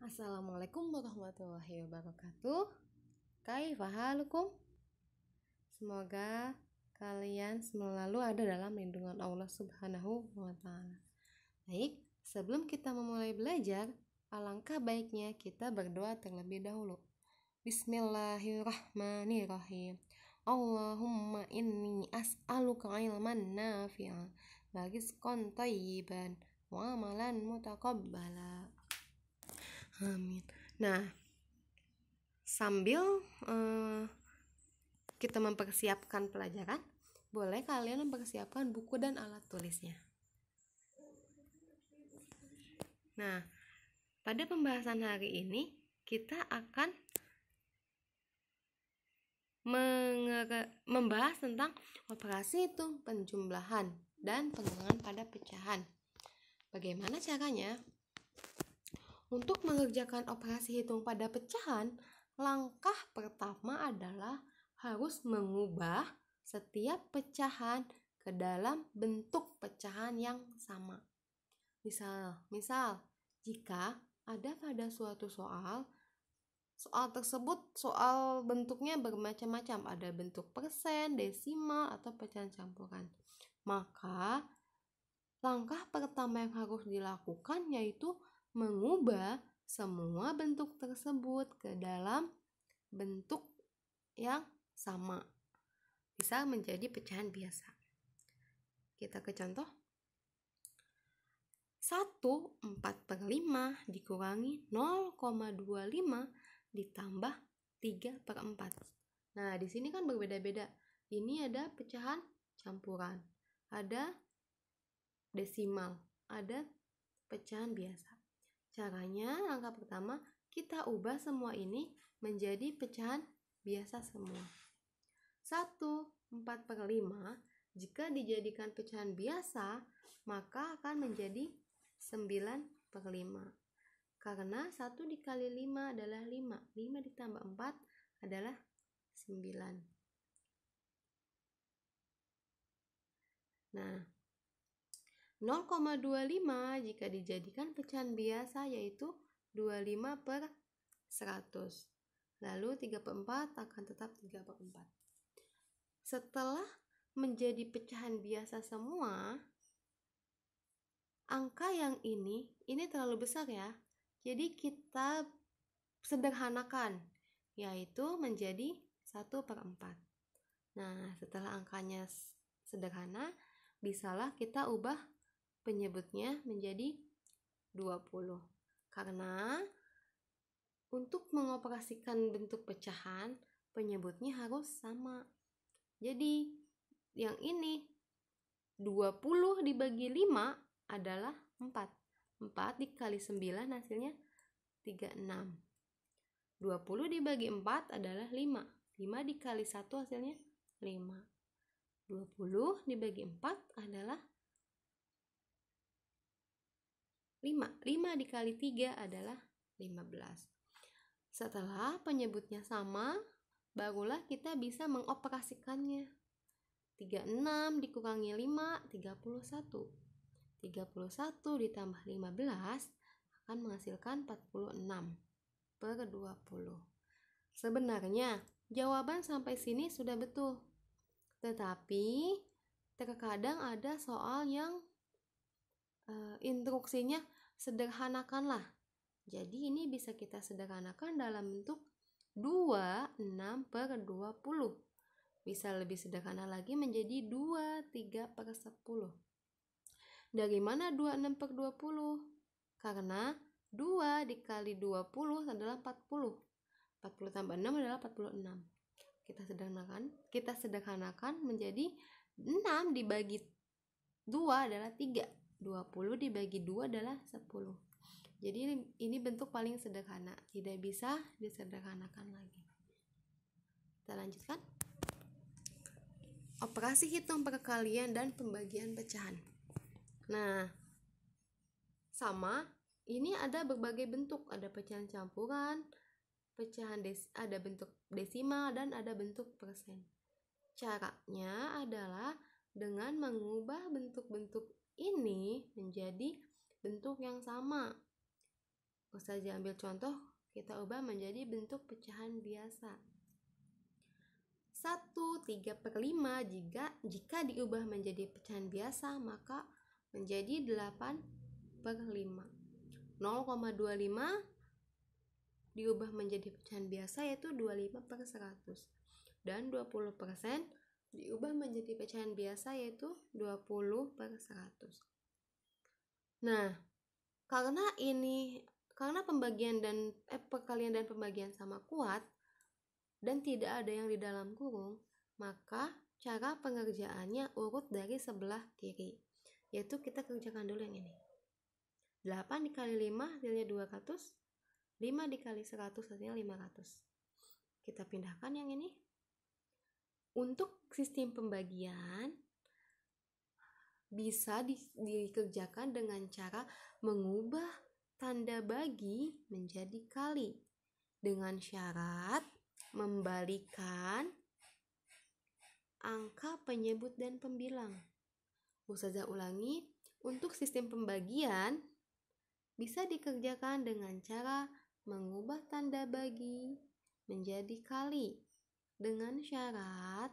Assalamualaikum warahmatullahi wabarakatuh. Kaifa halukum? Semoga kalian selalu ada dalam lindungan Allah Subhanahu wa Ta'ala. Baik, sebelum kita memulai belajar, alangkah baiknya kita berdoa terlebih dahulu. Bismillahirrahmanirrahim. Allahumma inni as'aluka ilman nafi'an wa rizqan thayyiban wa amalan mutaqabbala. Amin. Nah, sambil kita mempersiapkan pelajaran, boleh kalian mempersiapkan buku dan alat tulisnya. Nah, pada pembahasan hari ini kita akan membahas tentang operasi hitung penjumlahan dan pengulangan pada pecahan. Bagaimana caranya? Untuk mengerjakan operasi hitung pada pecahan, langkah pertama adalah harus mengubah setiap pecahan ke dalam bentuk pecahan yang sama. Misal, jika ada pada suatu soal tersebut soal bentuknya bermacam-macam, ada bentuk persen, desimal, atau pecahan campuran. Maka langkah pertama yang harus dilakukan yaitu mengubah semua bentuk tersebut ke dalam bentuk yang sama, bisa menjadi pecahan biasa. Kita ke contoh. 1/4/5 dikurangi 0,25 ditambah 3/4. Nah, di sini kan berbeda-beda. Ini ada pecahan campuran, ada desimal, ada pecahan biasa. Caranya, langkah pertama, kita ubah semua ini menjadi pecahan biasa semua. 1/4/5 jika dijadikan pecahan biasa, maka akan menjadi 9/5. Karena 1 dikali 5 adalah 5. 5 ditambah 4 adalah 9. Nah, 0,25 jika dijadikan pecahan biasa yaitu 25/100. Lalu 3/4 akan tetap 3/4. Setelah menjadi pecahan biasa semua, angka yang ini terlalu besar ya. Jadi kita sederhanakan, yaitu menjadi 1/4. Nah, setelah angkanya sederhana, bisalah kita ubah penyebutnya menjadi 20. Karena untuk mengoperasikan bentuk pecahan, penyebutnya harus sama. Jadi, yang ini 20 dibagi 5 adalah 4. 4 dikali 9 hasilnya 36. 20 dibagi 4 adalah 5. 5 dikali 1 hasilnya 5. 20 dibagi 4 adalah 5. 5 dikali 3 adalah 15. Setelah penyebutnya sama, barulah kita bisa mengoperasikannya. 36 dikurangi 5, 31. 31 ditambah 15 akan menghasilkan 46/20. Sebenarnya, jawaban sampai sini sudah betul. Tetapi, terkadang ada soal yang instruksinya sederhanakanlah. Jadi ini bisa kita sederhanakan dalam bentuk 26/20. Bisa lebih sederhana lagi menjadi 23/10. Dari mana 26/20? Karena 2 dikali 20 adalah 40. 40 tambah 6 adalah 46. Kita sederhanakan menjadi 6 dibagi 2 adalah 3. 20 dibagi 2 adalah 10. Jadi ini bentuk paling sederhana, tidak bisa disederhanakan lagi. Kita lanjutkan. Operasi hitung perkalian dan pembagian pecahan. Nah, sama, ini ada berbagai bentuk, ada pecahan campuran, ada bentuk desimal, dan ada bentuk persen. Caranya adalah dengan mengubah bentuk-bentuk ini menjadi bentuk yang sama. Ustazah ambil contoh, kita ubah menjadi bentuk pecahan biasa. 1/3/5 jika diubah menjadi pecahan biasa maka menjadi 8/5. 0,25 diubah menjadi pecahan biasa yaitu 25/100. Dan 20% diubah menjadi pecahan biasa yaitu 20/100. Nah, karena perkalian dan pembagian sama kuat dan tidak ada yang di dalam kurung, maka cara pengerjaannya urut dari sebelah kiri, yaitu kita kerjakan dulu yang ini. 8 dikali 5 hasilnya 200, 5 dikali 100 hasilnya 500. Kita pindahkan yang ini. Untuk sistem pembagian bisa dikerjakan dengan cara mengubah tanda bagi menjadi kali dengan syarat membalikan angka penyebut dan pembilang. Ustazah ulangi, untuk sistem pembagian bisa dikerjakan dengan cara mengubah tanda bagi menjadi kali dengan syarat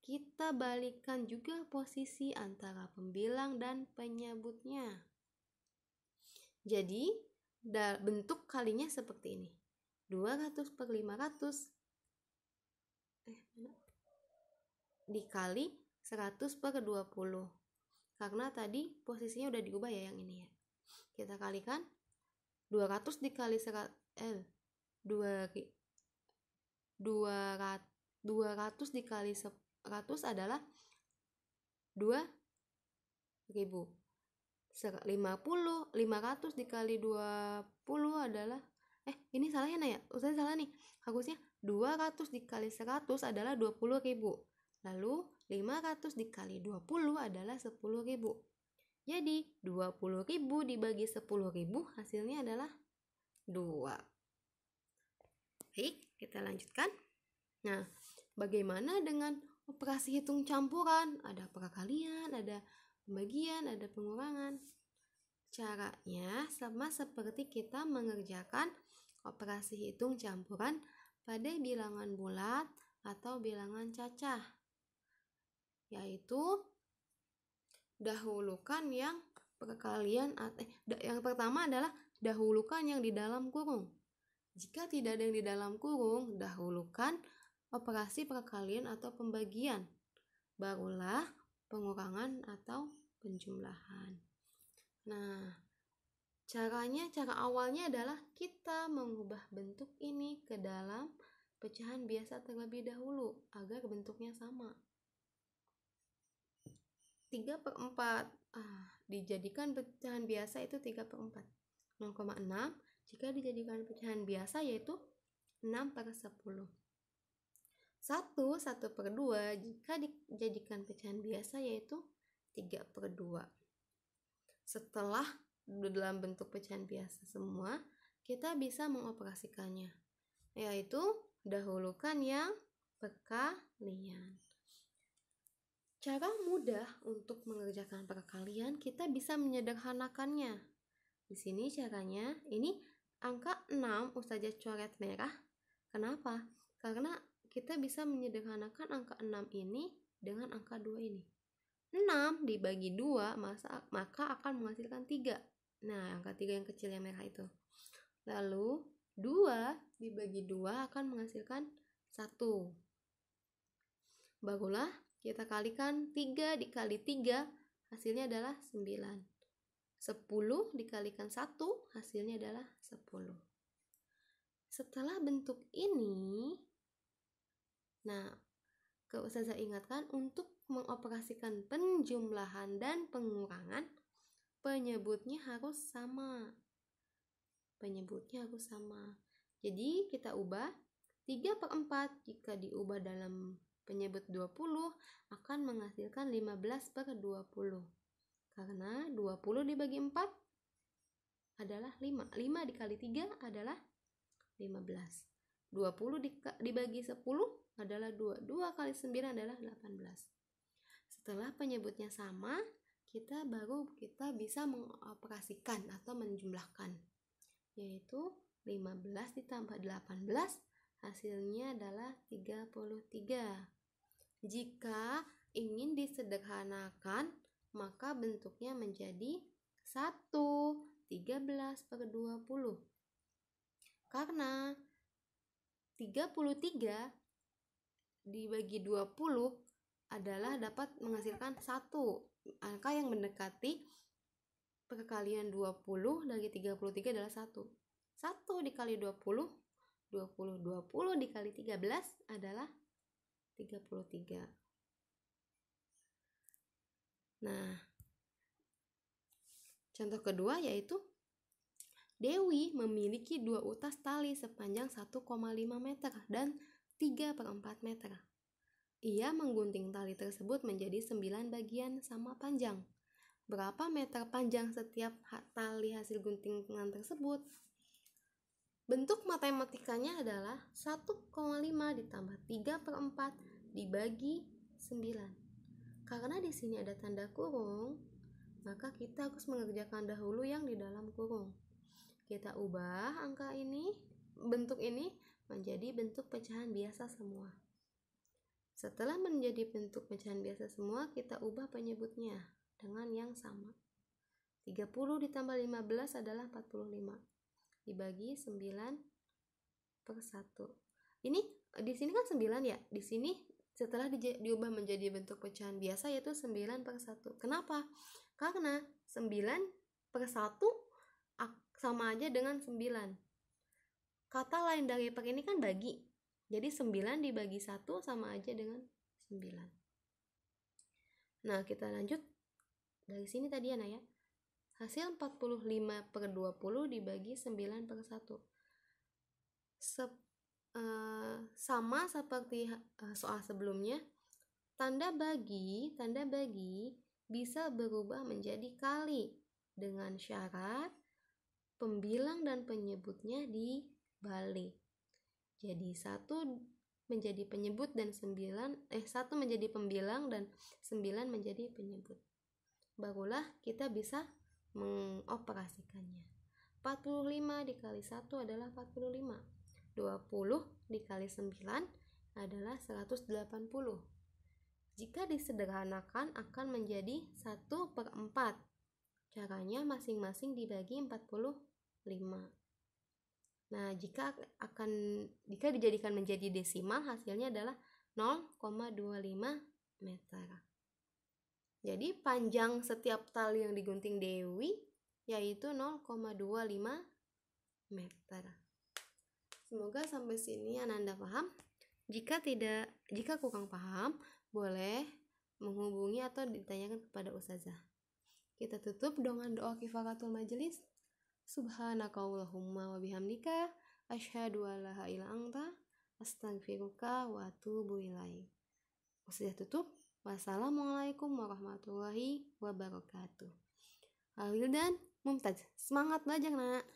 kita balikan juga posisi antara pembilang dan penyebutnya. Jadi bentuk kalinya seperti ini. 200/500 dikali 100/20. Karena tadi posisinya udah diubah ya yang ini ya. Kita kalikan 200 dikali 200 dikali 100 adalah 2000. 500 dikali 20 adalah ini salahnya ya? Ustaz salah nih. Harusnya 200 dikali 100 adalah 20.000. Lalu 500 dikali 20 adalah 10.000. Jadi 20.000 dibagi 10.000 hasilnya adalah 2. Baik, kita lanjutkan. Nah, bagaimana dengan operasi hitung campuran? Ada perkalian, ada pembagian, ada pengurangan. Caranya sama seperti kita mengerjakan operasi hitung campuran pada bilangan bulat atau bilangan cacah, yaitu dahulukan yang perkalian yang pertama adalah dahulukan yang di dalam kurung. Jika tidak ada yang di dalam kurung, dahulukan operasi perkalian atau pembagian, barulah pengurangan atau penjumlahan. Nah, cara awalnya adalah kita mengubah bentuk ini ke dalam pecahan biasa terlebih dahulu agar bentuknya sama. 3/4 dijadikan pecahan biasa itu 3/4. 0,6 jika dijadikan pecahan biasa yaitu 6/10. 1/2 jika dijadikan pecahan biasa yaitu 3/2. Setelah dalam bentuk pecahan biasa semua, kita bisa mengoperasikannya, yaitu dahulukan yang perkalian. Cara mudah untuk mengerjakan perkalian, kita bisa menyederhanakannya. Di sini caranya, ini angka 6 Ustazah coret merah. Kenapa? Karena kita bisa menyederhanakan angka 6 ini dengan angka 2 ini. 6 dibagi 2 maka akan menghasilkan 3. Nah, angka 3 yang kecil yang merah itu. Lalu 2 dibagi 2 akan menghasilkan 1. Barulah kita kalikan 3 dikali 3 hasilnya adalah 9. 10 dikalikan 1 hasilnya adalah 10. Setelah bentuk ini, nah, Ustazah ingatkan untuk mengoperasikan penjumlahan dan pengurangan, penyebutnya harus sama. Jadi kita ubah 3/4 jika diubah dalam penyebut 20 akan menghasilkan 15/20. Karena 20 dibagi 4 adalah 5. 5 dikali 3 adalah 15. 20 dibagi 10 adalah 2. 2 kali 9 adalah 18. Setelah penyebutnya sama, kita bisa mengoperasikan atau menjumlahkan. yaitu 15 ditambah 18 hasilnya adalah 33. Jika ingin disederhanakan, maka bentuknya menjadi 13/20. Karena 33 dibagi 20 adalah dapat menghasilkan 1. Angka yang mendekati perkalian 20 dari 33 adalah 1. 1 dikali 20 dikali 13 adalah 33. Nah, contoh kedua yaitu Dewi memiliki 2 utas tali sepanjang 1,5 meter dan 3/4 meter. Ia menggunting tali tersebut menjadi 9 bagian sama panjang. Berapa meter panjang setiap tali hasil guntingan tersebut? Bentuk matematikanya adalah 1,5 ditambah 3/4 dibagi 9. Karena di sini ada tanda kurung, maka kita harus mengerjakan dahulu yang di dalam kurung. Kita ubah angka ini, bentuk ini menjadi bentuk pecahan biasa semua. Setelah menjadi bentuk pecahan biasa semua, kita ubah penyebutnya dengan yang sama. 30 ditambah 15 adalah 45. Dibagi 9/1. Ini di sini kan 9 ya. Di sini setelah diubah menjadi bentuk pecahan biasa yaitu 9/1. Kenapa? Karena 9/1 sama aja dengan 9. Kata lain dari per ini kan bagi. Jadi 9 dibagi 1 sama aja dengan 9. Nah, kita lanjut dari sini tadi ya, Naya. Hasil 45/20 dibagi 9/1. Sama seperti soal sebelumnya, tanda bagi bisa berubah menjadi kali dengan syarat pembilang dan penyebutnya dibalik. Jadi 1 menjadi penyebut dan 1 menjadi pembilang dan 9 menjadi penyebut. Barulah kita bisa mengoperasikannya. 45 dikali 1 adalah 45. 20 dikali 9 adalah 180. Jika disederhanakan akan menjadi 1/4. Caranya masing-masing dibagi 45. Nah, jika dijadikan menjadi desimal, hasilnya adalah 0,25 meter. Jadi panjang setiap tali yang digunting Dewi yaitu 0,25 meter. Semoga sampai sini Ananda paham. Jika kurang paham, boleh menghubungi atau ditanyakan kepada Ustazah. Kita tutup dengan doa kifaratul majelis. Subhanakallahumma wa bihamdika asyhadu an la ilaha illa anta astaghfiruka wa atubu ilaik. Ustazah tutup. Wassalamualaikum warahmatullahi wabarakatuh. Alil dan Mumtaz, semangat belajar, Nak.